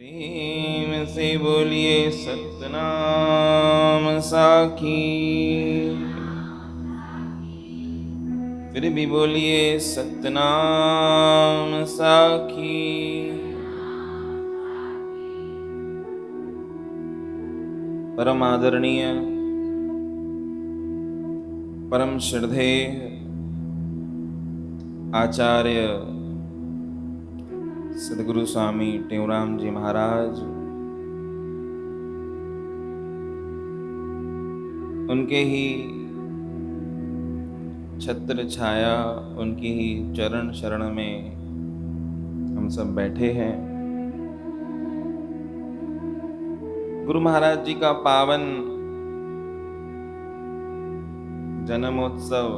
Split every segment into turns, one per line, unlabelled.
प्रेम से बोलिए सतनाम साखी। फिर भी बोलिए सतनाम साखी। परम आदरणीय, परम श्रद्धेय आचार्य सदगुरु स्वामी टेऊराम जी महाराज, उनके ही छत्र छाया, उनकी ही चरण शरण में हम सब बैठे हैं। गुरु महाराज जी का पावन जन्मोत्सव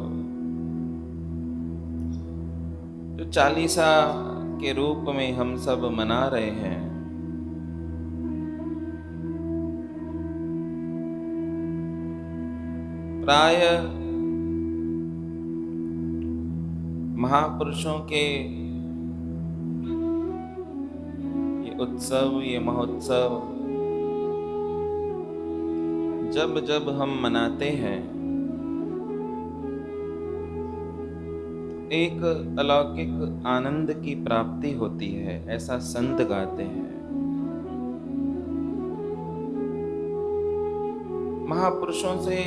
जो चालीसा के रूप में हम सब मना रहे हैं, प्राय महापुरुषों के ये उत्सव, ये महोत्सव जब जब हम मनाते हैं, एक अलौकिक आनंद की प्राप्ति होती है, ऐसा संत गाते हैं। महापुरुषों से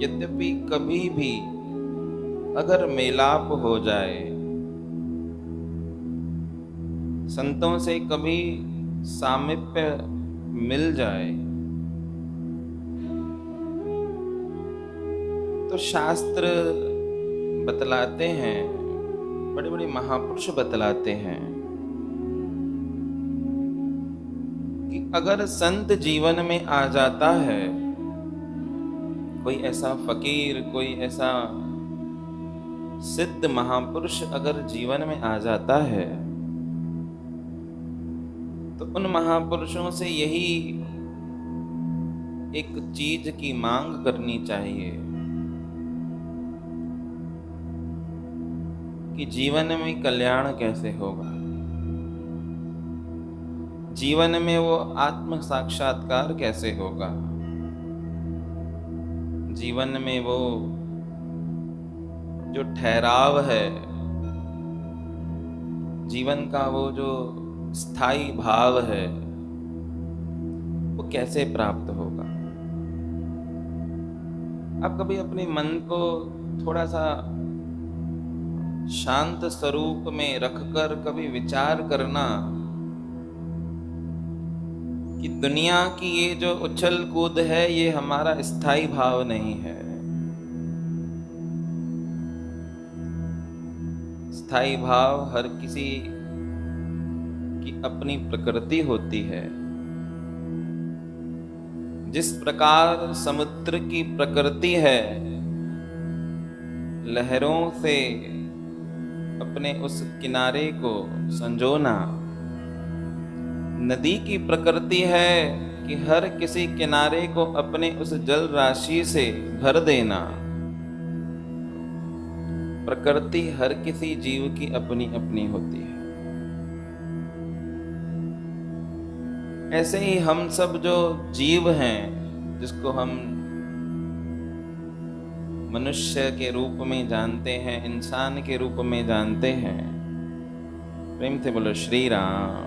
यद्यपि कभी भी अगर मेलाप हो जाए, संतों से कभी सामीप्य मिल जाए, तो शास्त्र बतलाते हैं, बड़े बड़े महापुरुष बतलाते हैं कि अगर संत जीवन में आ जाता है, कोई ऐसा फकीर, कोई ऐसा सिद्ध महापुरुष अगर जीवन में आ जाता है, तो उन महापुरुषों से यही एक चीज की मांग करनी चाहिए कि जीवन में कल्याण कैसे होगा, जीवन में वो आत्म साक्षात्कार कैसे होगा, जीवन में वो जो ठहराव है, जीवन का वो जो स्थायी भाव है, वो कैसे प्राप्त होगा। आप कभी अपने मन को थोड़ा सा शांत स्वरूप में रखकर कभी विचार करना कि दुनिया की ये जो उछल कूद है, ये हमारा स्थायी भाव नहीं है। स्थायी भाव हर किसी की अपनी प्रकृति होती है। जिस प्रकार समुद्र की प्रकृति है लहरों से अपने उस किनारे को संजोना, नदी की प्रकृति है कि हर किसी किनारे को अपने उस जल राशि से भर देना। प्रकृति हर किसी जीव की अपनी अपनी होती है। ऐसे ही हम सब जो जीव हैं, जिसको हम मनुष्य के रूप में जानते हैं, इंसान के रूप में जानते हैं, प्रेम से बोलो श्री राम।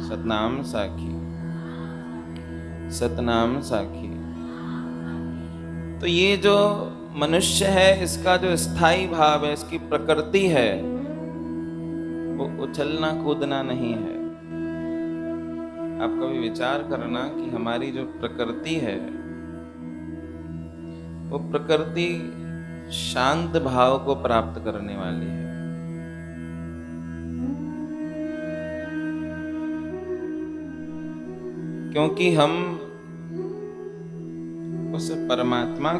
सतनाम साखी, सतनाम साखी। तो ये जो मनुष्य है, इसका जो स्थायी भाव है, इसकी प्रकृति है, वो उछलना कूदना नहीं है। आप कभी विचार करना कि हमारी जो प्रकृति है, वो प्रकृति शांत भाव को प्राप्त करने वाली है। क्योंकि हम उस परमात्मा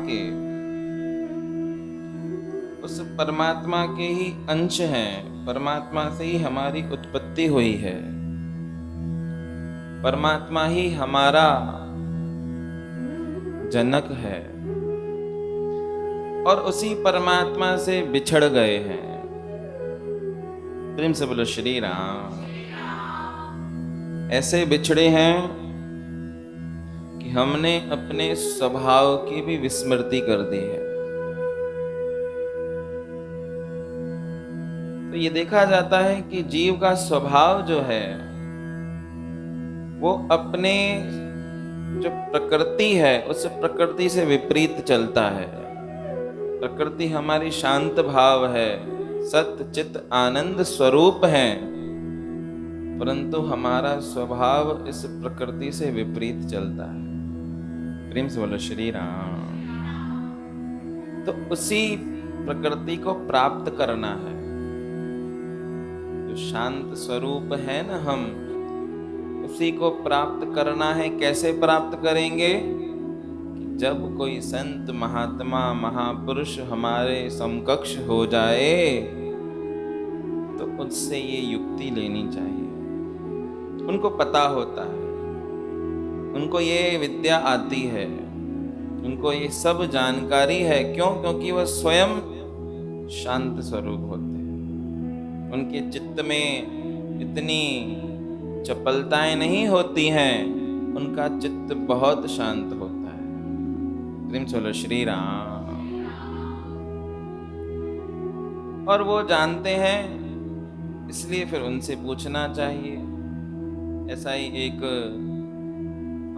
के ही अंश हैं। परमात्मा से ही हमारी उत्पत्ति हुई है। परमात्मा ही हमारा जनक है और उसी परमात्मा से बिछड़ गए हैं। प्रेम से बोलो श्री राम। ऐसे बिछड़े हैं कि हमने अपने स्वभाव की भी विस्मृति कर दी है। तो ये देखा जाता है कि जीव का स्वभाव जो है वो अपने जो प्रकृति है उस प्रकृति से विपरीत चलता है। प्रकृति हमारी शांत भाव है, सत्य चित आनंद स्वरूप है, परंतु हमारा स्वभाव इस प्रकृति से विपरीत चलता है। प्रेम से बोलो श्री राम। तो उसी प्रकृति को प्राप्त करना है। जो शांत स्वरूप है ना, हम उसी को प्राप्त करना है। कैसे प्राप्त करेंगे? कि जब कोई संत महात्मा महापुरुष हमारे समकक्ष हो जाए तो उससे ये युक्ति लेनी चाहिए। उनको पता होता है, उनको ये विद्या आती है, उनको ये सब जानकारी है। क्यों? क्योंकि वह स्वयं शांत स्वरूप होते हैं। उनके चित्त में इतनी चपलताएं नहीं होती हैं, उनका चित्त बहुत शांत होता है। प्रेम चलो श्री राम। और वो जानते हैं, इसलिए फिर उनसे पूछना चाहिए। ऐसा ही एक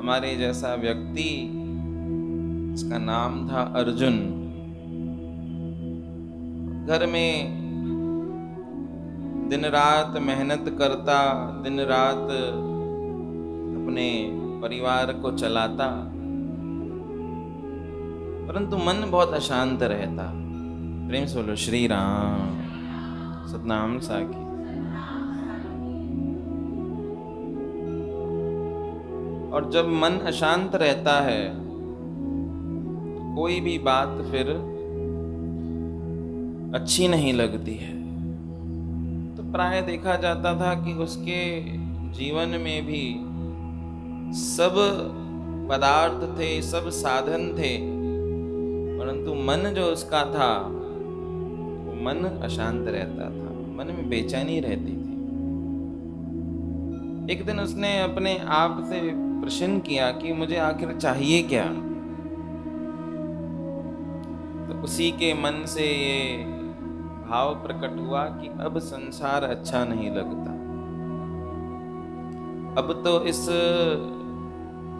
हमारे जैसा व्यक्ति, इसका नाम था अर्जुन, घर में दिन रात मेहनत करता, दिन रात अपने परिवार को चलाता, परंतु मन बहुत अशांत रहता। प्रेम से बोलो श्री राम। सतनाम साखी। और जब मन अशांत रहता है, कोई भी बात फिर अच्छी नहीं लगती है। तो प्राय देखा जाता था कि उसके जीवन में भी सब पदार्थ थे, सब साधन थे, परंतु मन जो उसका था वो मन अशांत रहता था, मन में बेचैनी रहती थी। एक दिन उसने अपने आप से प्रश्न किया कि मुझे आखिर चाहिए क्या? तो उसी के मन से ये भाव प्रकट हुआ कि अब संसार अच्छा नहीं लगता, अब तो इस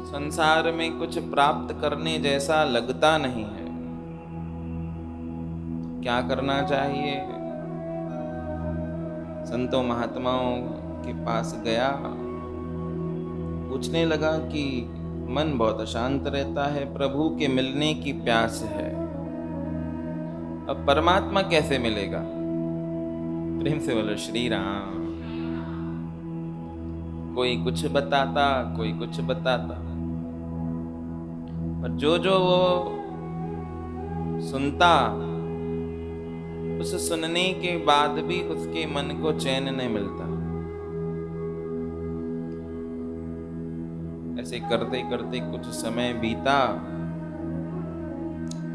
संसार में कुछ प्राप्त करने जैसा लगता नहीं है। क्या करना चाहिए? संतों महात्माओं के पास गया, पूछने लगा कि मन बहुत अशांत रहता है, प्रभु के मिलने की प्यास है, अब परमात्मा कैसे मिलेगा? प्रेम से बोलो श्री राम। कोई कुछ बताता, कोई कुछ बताता, पर जो जो वो सुनता, उस सुनने के बाद भी उसके मन को चैन नहीं मिलता। ऐसे करते करते कुछ समय बीता।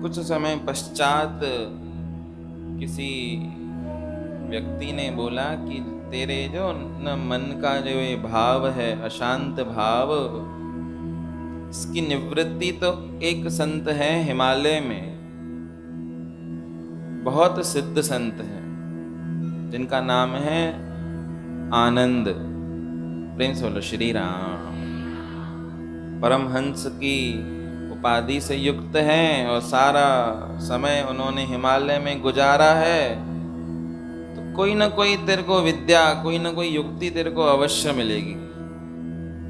कुछ समय पश्चात किसी व्यक्ति ने बोला कि तेरे जो न मन का जो ये भाव है, अशांत भाव, इसकी निवृत्ति तो एक संत है हिमालय में, बहुत सिद्ध संत हैं, जिनका नाम है आनंद। प्रेम से बोलो श्री राम। परमहंस की उपाधि से युक्त हैं और सारा समय उन्होंने हिमालय में गुजारा है। तो कोई ना कोई तेरे को विद्या, कोई ना कोई युक्ति तेरे को अवश्य मिलेगी।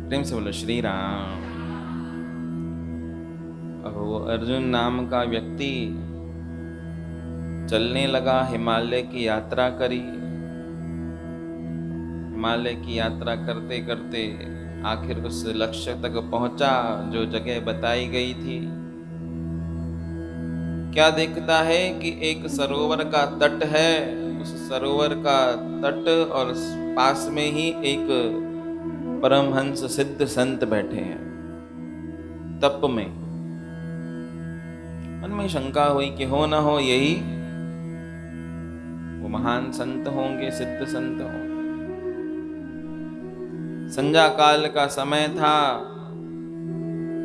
प्रेम से बोलो श्री राम। अब वो अर्जुन नाम का व्यक्ति चलने लगा, हिमालय की यात्रा करी। हिमालय की यात्रा करते करते आखिर उस लक्ष्य तक पहुंचा जो जगह बताई गई थी। क्या देखता है कि एक सरोवर का तट है, उस सरोवर का तट और पास में ही एक परमहंस सिद्ध संत बैठे हैं तप में। मन में शंका हुई कि हो न हो यही वो महान संत होंगे, सिद्ध संत होंगे। संध्या काल का समय था,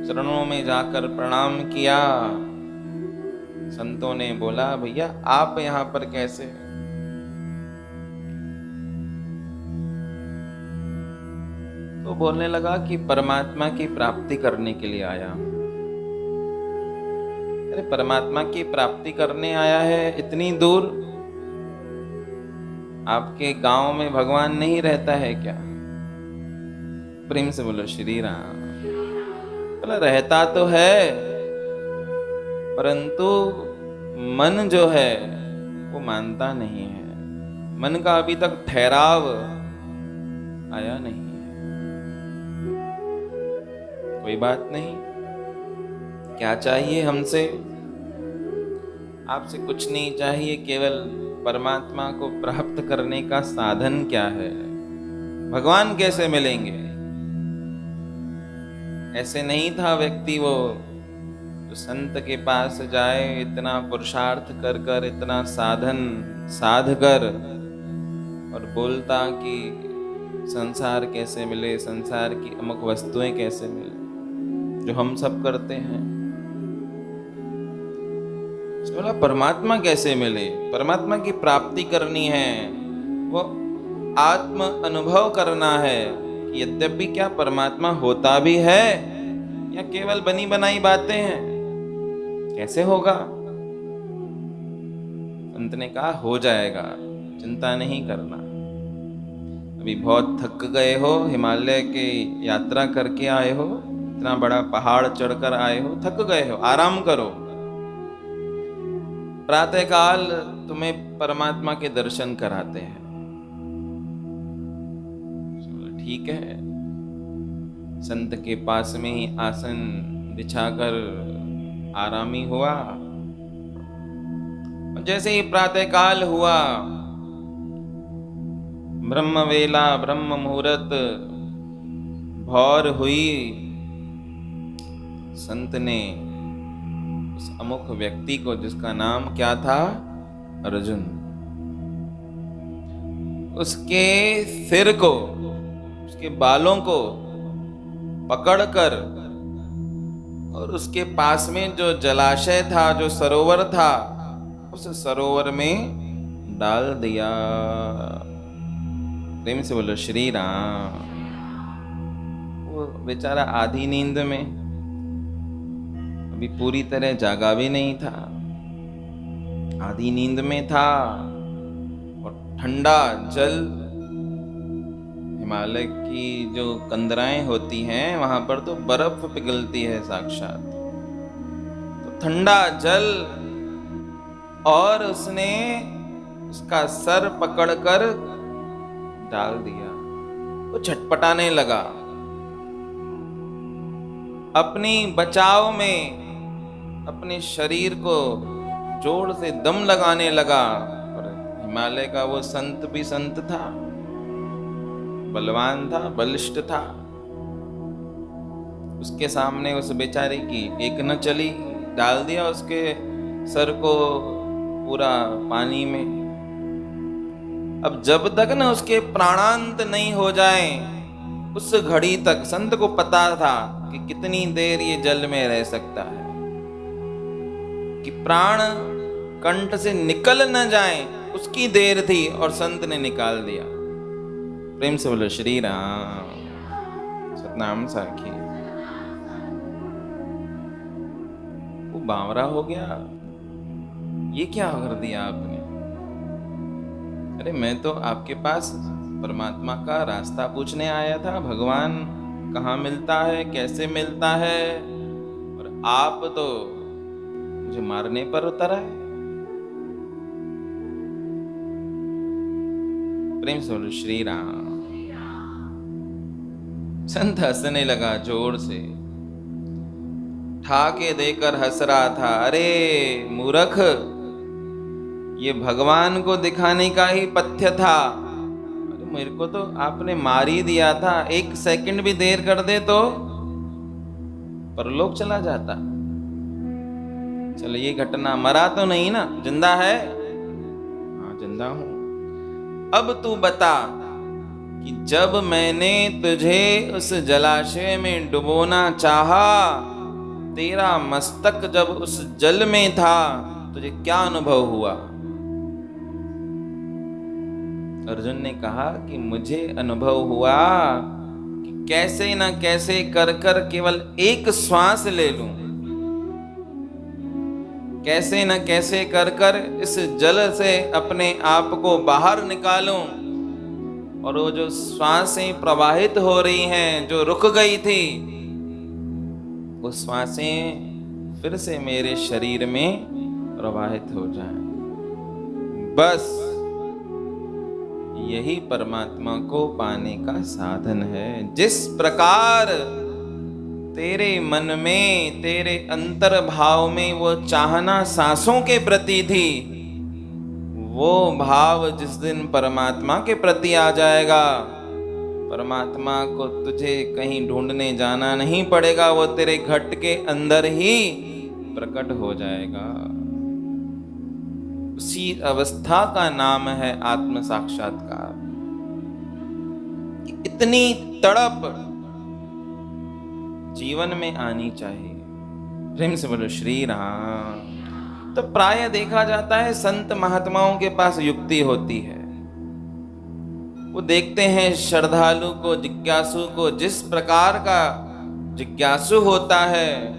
चरणों में जाकर प्रणाम किया। संतों ने बोला, भैया आप यहां पर कैसे? तो बोलने लगा कि परमात्मा की प्राप्ति करने के लिए आया। अरे परमात्मा की प्राप्ति करने आया है इतनी दूर? आपके गांव में भगवान नहीं रहता है क्या? प्रेम से बोलो श्री राम। बोला रहता तो है, परंतु मन जो है वो मानता नहीं है। मन का अभी तक ठहराव आया नहीं है। कोई बात नहीं, क्या चाहिए हमसे? आपसे कुछ नहीं चाहिए, केवल परमात्मा को प्राप्त करने का साधन क्या है? भगवान कैसे मिलेंगे? ऐसे नहीं था व्यक्ति वो तो संत के पास जाए, इतना पुरुषार्थ कर कर, इतना साधन साध कर, और बोलता कि संसार कैसे मिले, संसार की अमुक वस्तुएं कैसे मिले, जो हम सब करते हैं। बोला परमात्मा कैसे मिले? परमात्मा की प्राप्ति करनी है, वो आत्म अनुभव करना है कि यद्यपि क्या परमात्मा होता भी है या केवल बनी बनाई बातें हैं। कैसे होगा? संत ने कहा हो जाएगा, चिंता नहीं करना। अभी बहुत थक गए हो, हिमालय की यात्रा करके आए हो, इतना बड़ा पहाड़ चढ़कर आए हो, थक गए हो, आराम करो। प्रातःकाल तुम्हें परमात्मा के दर्शन कराते हैं। ठीक है। संत के पास में ही आसन बिछाकर आरामी हुआ। जैसे ही प्रातःकाल हुआ, ब्रह्म वेला, ब्रह्म मुहूर्त भौर हुई, संत ने उस अमुख व्यक्ति को, जिसका नाम क्या था? अर्जुन, उसके सिर को, उसके बालों को पकड़कर और उसके पास में जो जलाशय था, जो सरोवर था, उस सरोवर में डाल दिया। प्रेम से बोलो श्री राम। वो बेचारा आधी नींद में, अभी पूरी तरह जागा भी नहीं था, आधी नींद में था, और ठंडा जल, हिमालय की जो कंदराएं होती हैं वहां पर तो बर्फ पिघलती है साक्षात, तो ठंडा जल, और उसने उसका सर पकड़कर डाल दिया। वो छटपटाने लगा, अपनी बचाव में अपने शरीर को जोर से दम लगाने लगा। और हिमालय का वो संत भी संत था, बलवान था, बलिष्ठ था। उसके सामने उस बेचारे की एक न चली, डाल दिया उसके सर को पूरा पानी में। अब जब तक न उसके प्राणांत नहीं हो जाए, उस घड़ी तक संत को पता था कि कितनी देर ये जल में रह सकता है, कि प्राण कंठ से निकल न जाए, उसकी देर थी, और संत ने निकाल दिया। प्रेम से बोलो श्री राम। सतनाम साखी। वो बावरा हो गया, ये क्या कर दिया आपने? अरे मैं तो आपके पास परमात्मा का रास्ता पूछने आया था, भगवान कहाँ मिलता है, कैसे मिलता है, और आप तो मुझे मारने पर उतर आए। प्रेम से बोलो श्री राम। संत हंसने लगा जोर से, ठाके देकर हंस रहा था। अरे मूर्ख, ये भगवान को दिखाने का ही पथ्य था। अरे मेरे को तो आपने मार ही दिया था, 1 सेकंड भी देर कर दे तो परलोक चला जाता। चलो ये घटना, मरा तो नहीं ना, जिंदा है? हाँ जिंदा हूं। अब तू बता कि जब मैंने तुझे उस जलाशय में डुबोना चाहा, तेरा मस्तक जब उस जल में था, तुझे क्या अनुभव हुआ? अर्जुन ने कहा कि मुझे अनुभव हुआ कि कैसे न कैसे कर कर केवल एक श्वास ले लूं, कैसे न कैसे कर कर इस जल से अपने आप को बाहर निकालूं, और वो जो श्वासें प्रवाहित हो रही हैं, जो रुक गई थी, वो श्वासें फिर से मेरे शरीर में प्रवाहित हो जाएं। बस यही परमात्मा को पाने का साधन है। जिस प्रकार तेरे मन में, तेरे अंतर भाव में वो चाहना सांसों के प्रति थी, वो भाव जिस दिन परमात्मा के प्रति आ जाएगा, परमात्मा को तुझे कहीं ढूंढने जाना नहीं पड़ेगा, वो तेरे घट के अंदर ही प्रकट हो जाएगा। उसी अवस्था का नाम है आत्म साक्षात्कार। इतनी तड़प जीवन में आनी चाहिए। प्रेम से बोलो श्री राम। तो प्राय देखा जाता है संत महात्माओं के पास युक्ति होती है। वो देखते हैं श्रद्धालु को, जिज्ञासु को, जिस प्रकार का जिज्ञासु होता है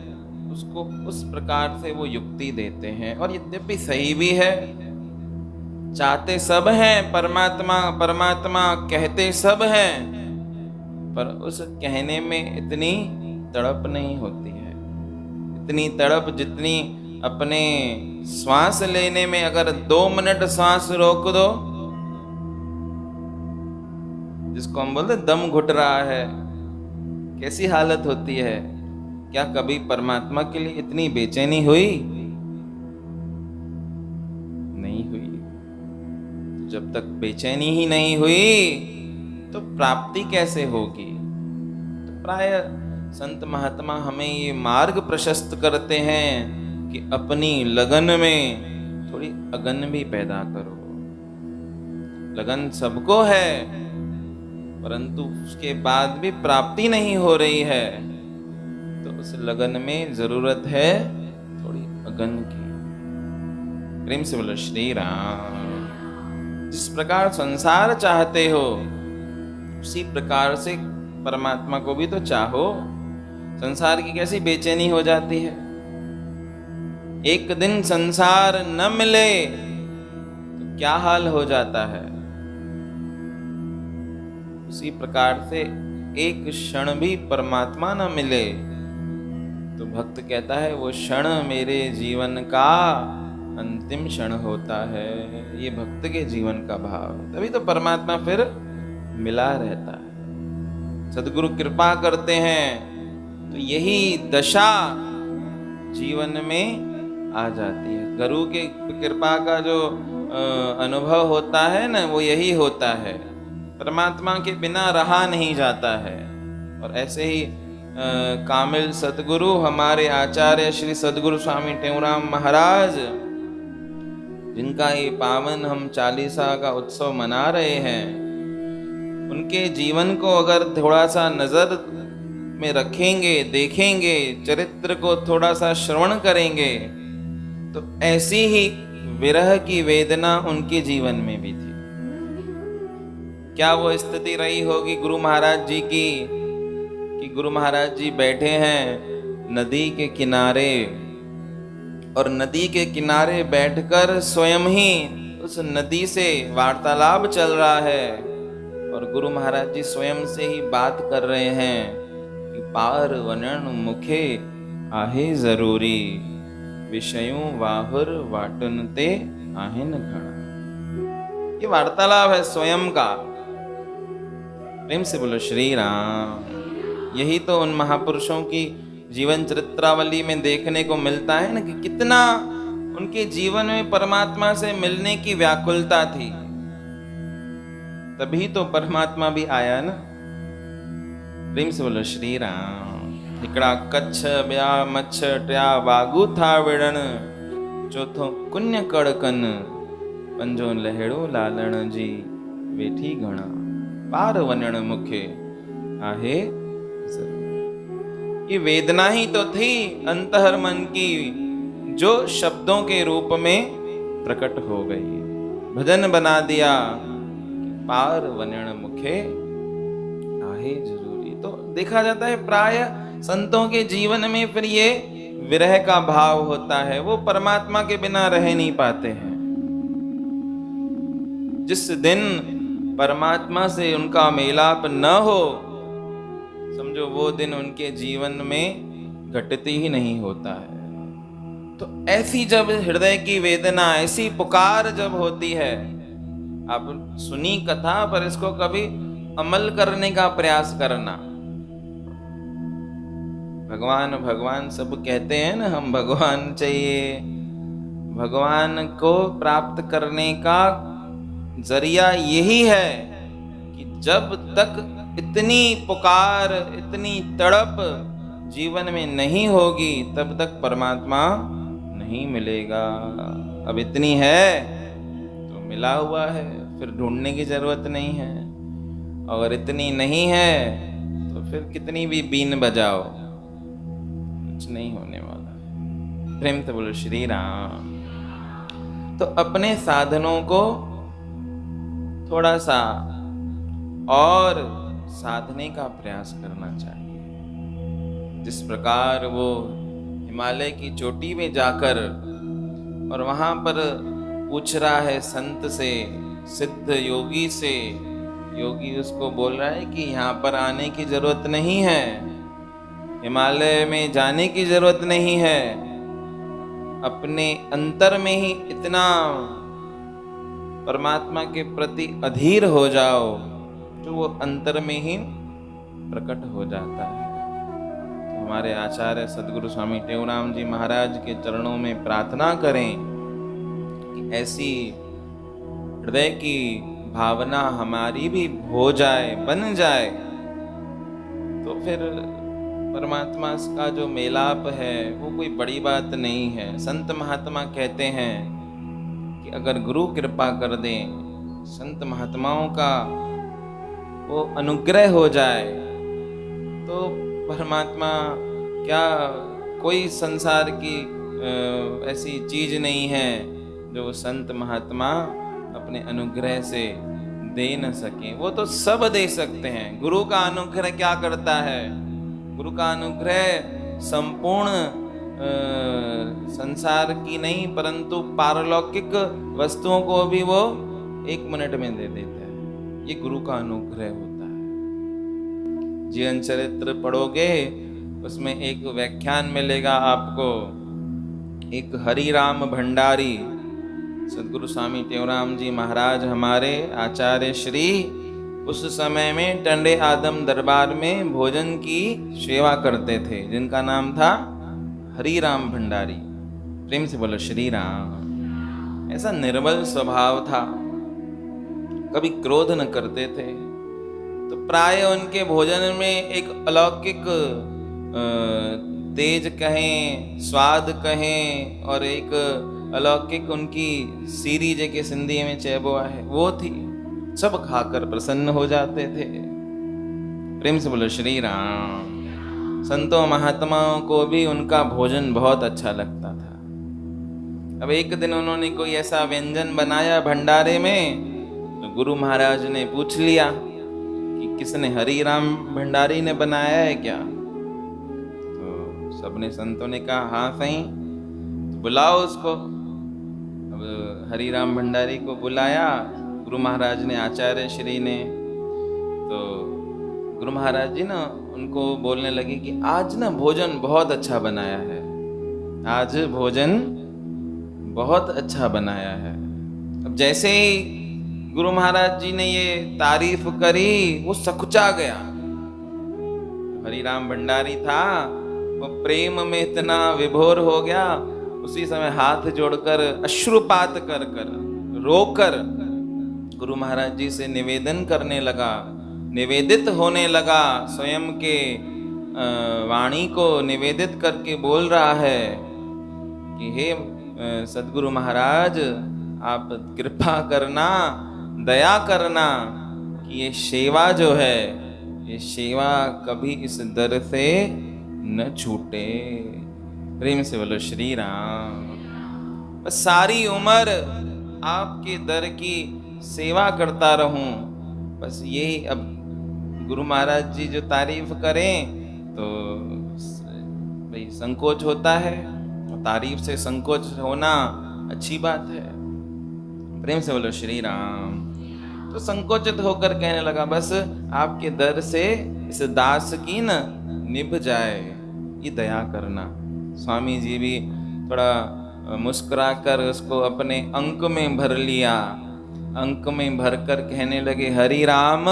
उसको उस प्रकार से वो युक्ति देते हैं। और यद्यपि सही भी है, चाहते सब हैं परमात्मा परमात्मा, कहते सब हैं, पर उस कहने में इतनी तड़प नहीं होती है। इतनी तड़प जितनी अपने श्वास लेने में, अगर 2 मिनट श्वास रोक दो, जिसको हम बोलते दम घुट रहा है, कैसी हालत होती है। क्या कभी परमात्मा के लिए इतनी बेचैनी हुई? नहीं हुई। जब तक बेचैनी ही नहीं हुई तो प्राप्ति कैसे होगी? तो प्राय संत महात्मा हमें ये मार्ग प्रशस्त करते हैं कि अपनी लगन में थोड़ी अगन भी पैदा करो। लगन सबको है, परंतु उसके बाद भी प्राप्ति नहीं हो रही है, तो उस लगन में जरूरत है थोड़ी अगन की। प्रेम से बोलो श्री राम। जिस प्रकार संसार चाहते हो, उसी प्रकार से परमात्मा को भी तो चाहो। संसार की कैसी बेचैनी हो जाती है। एक दिन संसार न मिले तो क्या हाल हो जाता है। उसी प्रकार से एक क्षण भी परमात्मा न मिले तो भक्त कहता है वो क्षण मेरे जीवन का अंतिम क्षण होता है। ये भक्त के जीवन का भाव। तभी तो परमात्मा फिर मिला रहता है। सद्गुरु कृपा करते हैं तो यही दशा जीवन में आ जाती है। गुरु के कृपा का जो अनुभव होता है ना, वो यही होता है। परमात्मा के बिना रहा नहीं जाता है। और ऐसे ही कामिल सतगुरु हमारे आचार्य श्री सद्गुरु स्वामी टेऊराम महाराज, जिनका ये पावन हम 40 का उत्सव मना रहे हैं, उनके जीवन को अगर थोड़ा सा नजर में रखेंगे, देखेंगे, चरित्र को थोड़ा सा श्रवण करेंगे, तो ऐसी ही विरह की वेदना उनके जीवन में भी थी। क्या वो स्थिति रही होगी गुरु महाराज जी की, कि गुरु महाराज जी बैठे हैं नदी के किनारे, और नदी के किनारे बैठकर स्वयं ही उस नदी से वार्तालाप चल रहा है, और गुरु महाराज जी स्वयं से ही बात कर रहे हैं कि पार वनन मुखे आहे जरूरी, विषयों वाहुर वाटनते आहिन घड़ा। ये वार्तालाप है स्वयं का। प्रेम से बोलो श्री राम। यही तो उन महापुरुषों की जीवन चरित्रावली में देखने को मिलता है ना, कि कितना उनके जीवन में परमात्मा से मिलने की व्याकुलता थी। तभी तो परमात्मा भी आया ना। प्रेम से बोलो श्री राम। हिकड़ा कच्छ ब्या मच्छ ट्या वागू था विड़न, चौथो कुन्य कड़कन, पंजो लहेड़ो लालण जी वेठी घणा। पार वनण मुखे आहे जरूरी। ये वेदना ही तो थी अंतहर मन की, जो शब्दों के रूप में प्रकट हो गई। भजन बना दिया, पार वनण मुखे आहे जरूरी। तो देखा जाता है प्राय संतों के जीवन में फिर ये विरह का भाव होता है, वो परमात्मा के बिना रह नहीं पाते हैं। जिस दिन परमात्मा से उनका मेलाप न हो, समझो वो दिन उनके जीवन में घटती ही नहीं होता है। तो ऐसी जब हृदय की वेदना, ऐसी पुकार जब होती है, आप सुनी कथा पर इसको कभी अमल करने का प्रयास करना। भगवान भगवान सब कहते हैं ना, हम भगवान चाहिए। भगवान को प्राप्त करने का जरिया यही है कि जब तक इतनी पुकार, इतनी तड़प जीवन में नहीं होगी, तब तक परमात्मा नहीं मिलेगा। अब इतनी है तो मिला हुआ है, फिर ढूंढने की जरूरत नहीं है। और इतनी नहीं है तो फिर कितनी भी बीन बजाओ, कुछ नहीं होने वाला। प्रेम से बोलो श्री राम। तो अपने साधनों को थोड़ा सा और साधने का प्रयास करना चाहिए। जिस प्रकार वो हिमालय की चोटी में जाकर और वहां पर पूछ रहा है संत से, सिद्ध योगी से, योगी उसको बोल रहा है कि यहाँ पर आने की जरूरत नहीं है, हिमालय में जाने की जरूरत नहीं है, अपने अंतर में ही इतना परमात्मा के प्रति अधीर हो जाओ तो वो अंतर में ही प्रकट हो जाता है। तो हमारे आचार्य सद्गुरु स्वामी टेऊराम जी महाराज के चरणों में प्रार्थना करें कि ऐसी हृदय की भावना हमारी भी हो जाए, बन जाए, तो फिर परमात्मा का जो मेलाप है वो कोई बड़ी बात नहीं है। संत महात्मा कहते हैं कि अगर गुरु कृपा कर दें, संत महात्माओं का वो अनुग्रह हो जाए, तो परमात्मा क्या कोई संसार की ऐसी चीज नहीं है जो संत महात्मा अपने अनुग्रह से दे न सके। वो तो सब दे सकते हैं। गुरु का अनुग्रह क्या करता है? गुरु का अनुग्रह संपूर्ण संसार की नहीं परंतु पारलौकिक वस्तुओं को भी वो 1 मिनट में दे देता है। ये गुरु का अनुग्रह होता है। जीवन चरित्र पढ़ोगे उसमें एक व्याख्यान मिलेगा आपको। एक हरिराम भंडारी, सद्गुरु स्वामी टेऊराम जी महाराज हमारे आचार्य श्री, उस समय में टंडे आदम दरबार में भोजन की सेवा करते थे, जिनका नाम था हरिराम भंडारी। प्रेम से बोलो श्री राम। ऐसा निर्मल स्वभाव था, कभी क्रोध न करते थे। तो प्राय उनके भोजन में एक अलौकिक तेज कहें, स्वाद कहें, और एक अलौकिक उनकी सीरी जेके सिंधी में चेबो है वो थी। सब खाकर प्रसन्न हो जाते थे। प्रेम से बोलो श्री राम। संतों महात्माओं को भी उनका भोजन बहुत अच्छा लगता था। अब एक दिन उन्होंने कोई ऐसा व्यंजन बनाया भंडारे में, तो गुरु महाराज ने पूछ लिया कि किसने? हरिराम भंडारी ने बनाया है क्या? तो सबने संतों ने कहा हाँ सही। तो बुलाओ उसको। अब हरिराम भंडारी को बुलाया गुरु महाराज ने, आचार्य श्री ने। तो गुरु महाराज जी ना उनको बोलने लगे कि आज ना भोजन बहुत अच्छा बनाया है, आज भोजन बहुत अच्छा बनाया है। अब जैसे ही गुरु महाराज जी ने ये तारीफ करी, वो सकुचा गया। हरिराम भंडारी था वो प्रेम में इतना विभोर हो गया, उसी समय हाथ जोड़कर अश्रुपात कर रोकर गुरु महाराज जी से निवेदन करने लगा, निवेदित होने लगा। स्वयं के वाणी को निवेदित करके बोल रहा है कि हे सद्गुरु महाराज, आप कृपा करना, दया करना ये सेवा जो है, ये सेवा कभी इस दर से न छूटे। प्रेम से बोलो श्री राम। बस सारी उम्र आपके दर की सेवा करता रहूं, बस यही। अब गुरु महाराज जी जो तारीफ करें तो भाई संकोच होता है, तारीफ से संकोच होना अच्छी बात है। प्रेम से बोलो श्री राम। तो संकोचित होकर कहने लगा, बस आपके दर से इस दास की न निभ जाए, ये दया करना। स्वामी जी भी थोड़ा मुस्कुराकर उसको अपने अंक में भर लिया। अंक में भरकर कहने लगे, हरि राम,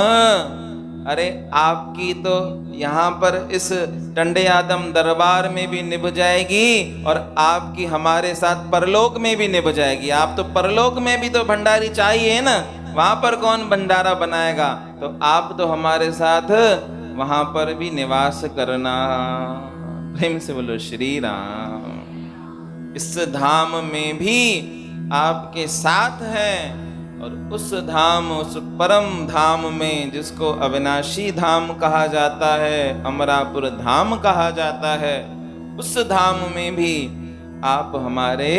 अरे आपकी तो यहाँ पर इस टंडे आदम दरबार में भी निभ जाएगी और आपकी हमारे साथ परलोक में भी निभ जाएगी। आप तो परलोक में भी तो भंडारी चाहिए ना, वहां पर कौन भंडारा बनाएगा, तो आप तो हमारे साथ वहां पर भी निवास करना। प्रेम से बोलो श्री राम। इस धाम में भी आपके साथ है और उस धाम, उस परम धाम में जिसको अविनाशी धाम कहा जाता है, अमरापुर धाम कहा जाता है, उस धाम में भी आप हमारे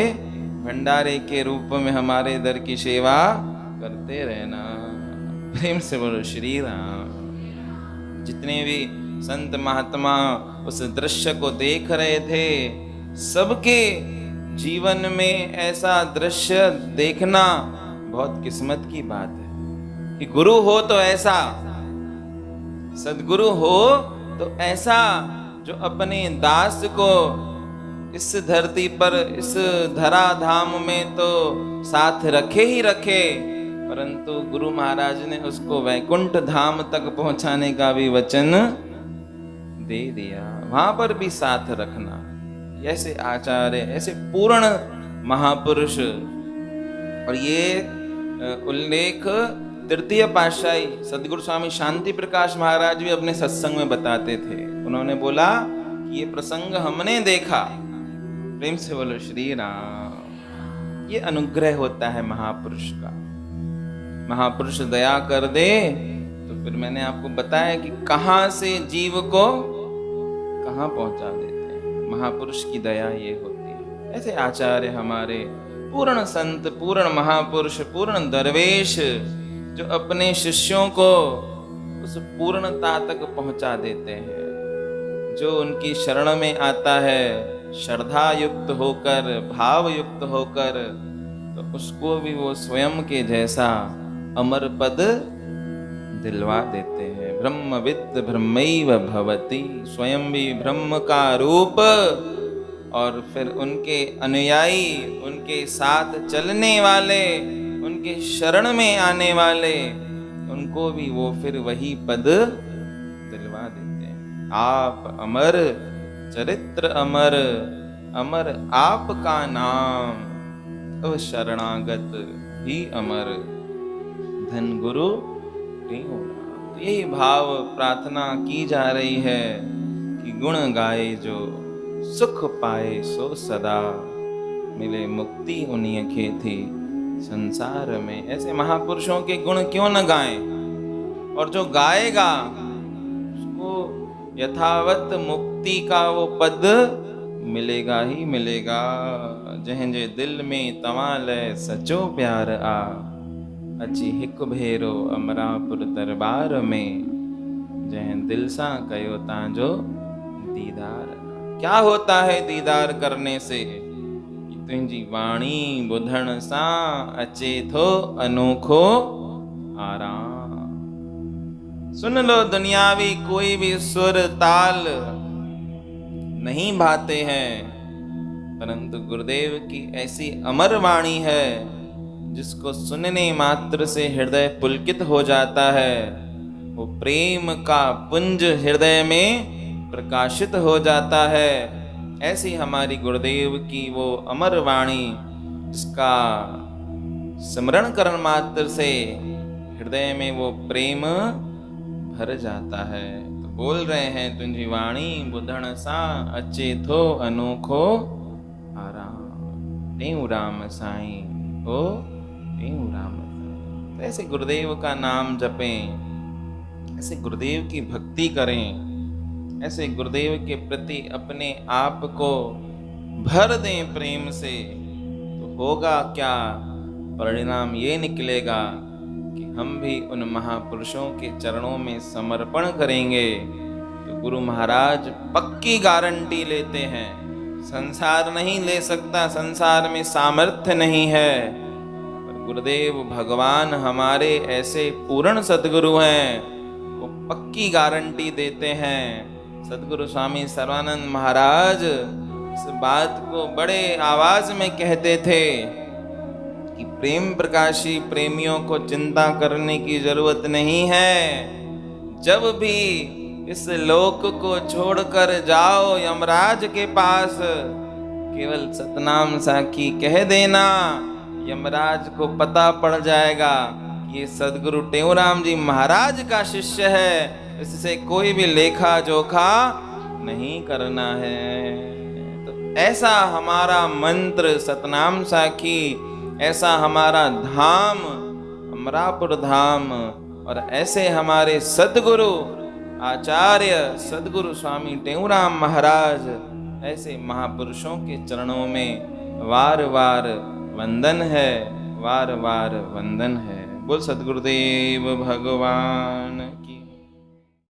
भंडारे के रूप में हमारे दर की सेवा करते रहना। प्रेम से बोलो श्री राम। जितने भी संत महात्मा उस दृश्य को देख रहे थे, सबके जीवन में ऐसा दृश्य देखना बहुत किस्मत की बात है कि गुरु हो तो ऐसा, सदगुरु हो तो ऐसा, जो अपने दास को इस धरती पर, इस धरा धाम में तो साथ रखे ही रखे, परंतु गुरु महाराज ने उसको वैकुंठ धाम तक पहुंचाने का भी वचन दे दिया, वहां पर भी साथ रखना। ऐसे आचार्य, ऐसे पूर्ण महापुरुष। और ये उल्लेख तृतीय पातशाही सदगुरु स्वामी शांति प्रकाश महाराज भी अपने सत्संग में बताते थे। उन्होंने बोला कि ये प्रसंग हमने देखा। प्रेम से बोलो श्री राम। ये अनुग्रह होता है महापुरुष का। महापुरुष दया कर दे तो फिर मैंने आपको बताया कि कहां से जीव को कहां पहुंचा देते हैं। महापुरुष की दया ये होती है। ऐसे आचार्य हमारे पूर्ण संत, पूर्ण महापुरुष, पूर्ण दरवेश, जो अपने शिष्यों को उस पूर्णता तक पहुंचा देते हैं। जो उनकी शरण में आता है श्रद्धा युक्त होकर, भाव युक्त होकर, तो उसको भी वो स्वयं के जैसा अमर पद दिलवा देते हैं। ब्रह्मविद् ब्रह्मैव भवति, स्वयं भी ब्रह्म का रूप, और फिर उनके अनुयायी, उनके साथ चलने वाले, उनके शरण में आने वाले, उनको भी वो फिर वही पद दिलवा देते हैं। आप अमर, चरित्र अमर, अमर आपका नाम, अब शरणागत ही अमर, धन गुरु प्रेम। तो यही भाव प्रार्थना की जा रही है कि गुण गाए जो सुख पाए सो सदा, मिले मुक्ति उन्हीं के थी संसार में। ऐसे महापुरुषों के गुण क्यों न गाएं, और जो गाएगा उसको यथावत मुक्ति का वो पद मिलेगा ही मिलेगा। जंहिंजे दिल में तवाल सचो प्यार आ, अची हिक भेरो अमरापुर दरबार में, जंहिं दिल सा कयो तांजो दीदार। क्या होता है दीदार करने से? तुझी वाणी बुधण सा अचे थो अनोखो आराम। सुन लो दुनियावी कोई भी सुर ताल नहीं भाते हैं, परंतु गुरुदेव की ऐसी अमर वाणी है जिसको सुनने मात्र से हृदय पुलकित हो जाता है। वो प्रेम का पुंज हृदय में प्रकाशित हो जाता है। ऐसी हमारी गुरुदेव की वो अमर वाणी, जिसका स्मरण करण मात्र से हृदय में वो प्रेम भर जाता है। तो बोल रहे हैं, तुझी वाणी बुधण सा अचे थो अनोखो आराम। टेऊ राम साईं ओ टेऊ राम। तो ऐसे गुरुदेव का नाम जपें, ऐसे गुरुदेव की भक्ति करें, ऐसे गुरुदेव के प्रति अपने आप को भर दें प्रेम से, तो होगा क्या? परिणाम ये निकलेगा कि हम भी उन महापुरुषों के चरणों में समर्पण करेंगे। तो गुरु महाराज पक्की गारंटी लेते हैं, संसार नहीं ले सकता, संसार में सामर्थ्य नहीं है, पर गुरुदेव भगवान हमारे ऐसे पूर्ण सद्गुरु हैं, वो पक्की गारंटी देते हैं। सद्गुरु स्वामी सर्वानंद महाराज इस बात को बड़े आवाज में कहते थे कि प्रेम प्रकाशी प्रेमियों को चिंता करने की जरूरत नहीं है। जब भी इस लोक को छोड़कर जाओ यमराज के पास, केवल सतनाम साखी कह देना, यमराज को पता पड़ जाएगा कि ये सदगुरु टेऊराम जी महाराज का शिष्य है, इससे कोई भी लेखा जोखा नहीं करना है। तो ऐसा हमारा मंत्र सतनाम साखी, ऐसा हमारा धाम अमरापुर धाम, और ऐसे हमारे सद्गुरु आचार्य सद्गुरु स्वामी टेऊराम महाराज, ऐसे महापुरुषों के चरणों में वार वार वंदन है, वार वार वंदन है। बोल सद्गुरुदेव भगवान